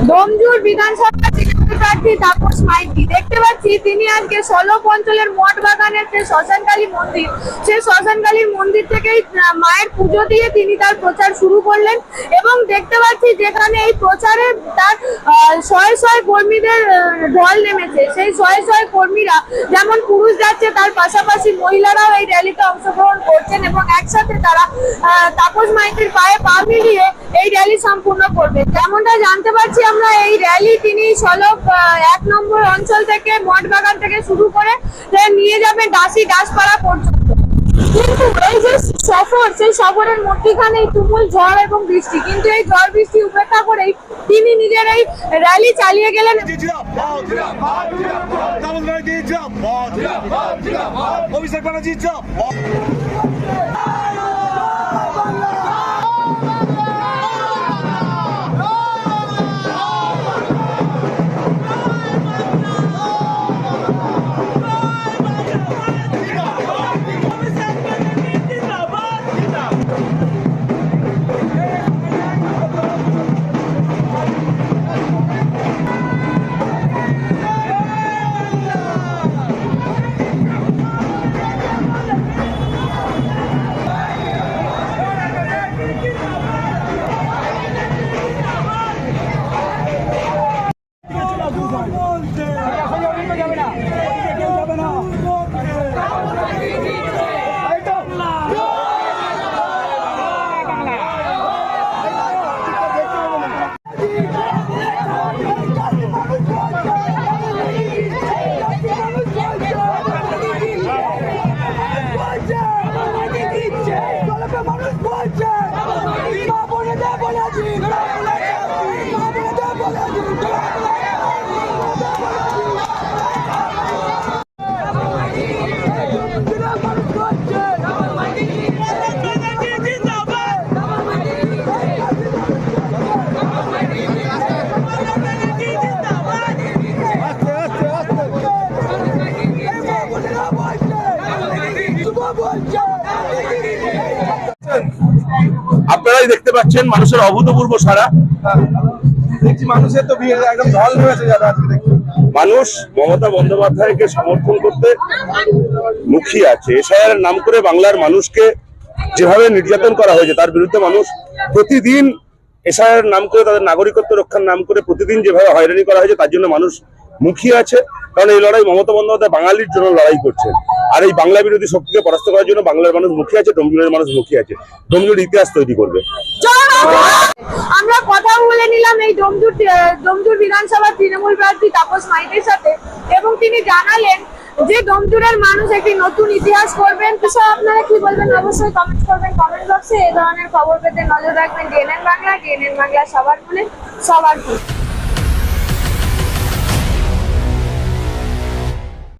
ডোমজুর বিধানসভা প্রার্থী তাপস মাইতি দেখতে পাচ্ছি তিনি আজকে ১৬ অঞ্চলের মঠ বাগানের যে শ্মশানকালী মন্দির, সেই শ্মশানকালীর মন্দির থেকেই মায়ের পুজো দিয়ে তিনি তার প্রচার শুরু করলেন। এবং দেখতে পাচ্ছি যেখানে এই প্রচারে তার শয়ে শয়ে কর্মীদের ঢল নেমেছে। সেই শয়ে শয়ে কর্মীরা যেমন পুরুষ যাচ্ছে, তার পাশাপাশি মহিলারাও এই র্যালিতে অংশগ্রহণ করছেন এবং একসাথে তারা তাপস মাইতির পায়ে পা মিলিয়ে এই র্যালি সম্পূর্ণ করবে। যেমনটা জানতে পারছি আমরা, এই র্যালি তিনি ১ নম্বর অঞ্চল থেকে মঠ বাগান থেকে শুরু করে নিয়ে যাবে দাসপাড়া পর্যন্ত। কিন্তু এই যে সফর, সেই সফরের মধ্যখানে তুমুল ঝড় এবং বৃষ্টি, কিন্তু এই ঝড় বৃষ্টি উপেক্ষা করেই তিনি নিজের এই র্যালি চালিয়ে গেলেন। আপনারাই দেখতে পাচ্ছেন মানুষের অভূতপূর্ব সাড়া। মানুষের তো একদম ঢল হয়েছে। মানুষ মমতা বন্দ্যোপাধ্যায়কে সমর্থন করতে মুখিয়ে আছে। এসআইআর নাম করে বাংলার মানুষকে যেভাবে নির্যাতন করা হয়েছে, তার বিরুদ্ধে মানুষ প্রতিদিন এসআইআর নাম করে, তাদের নাগরিকত্ব রক্ষার নাম করে প্রতিদিন যেভাবে হয়রানি করা হয়েছে, তার জন্য মানুষ মুখিয়ে আছে। কারণ এই লড়াই মমতা বন্দ্যোপাধ্যায় বাঙালির জন্য লড়াই করছেন, আর এই বাংলা বিরোধী শক্তিকে পরাস্ত করার জন্য বাংলার মানুষ মুখিয়ে আছে, ডোমজুরের মানুষ মুখিয়ে আছে। ডোমজুর ইতিহাস তৈরি করবে। আমরা কথা বলে নিলাম এই ডোমজুর বিধানসভার তৃণমূল প্রার্থী তাপস মাইতির সাথে, এবং তিনি জানালেন যে ডোমজুরের মানুষ একটি নতুন ইতিহাস করবেন। বিষয়ে আপনারা কি বলবেন অবশ্যই কমেন্ট করবেন কমেন্ট বক্সে। এই ধরনের খবর পেতে নজর রাখবেন ডিএনএন বাংলা। ডিএনএন বাংলা সবার মনে সবার।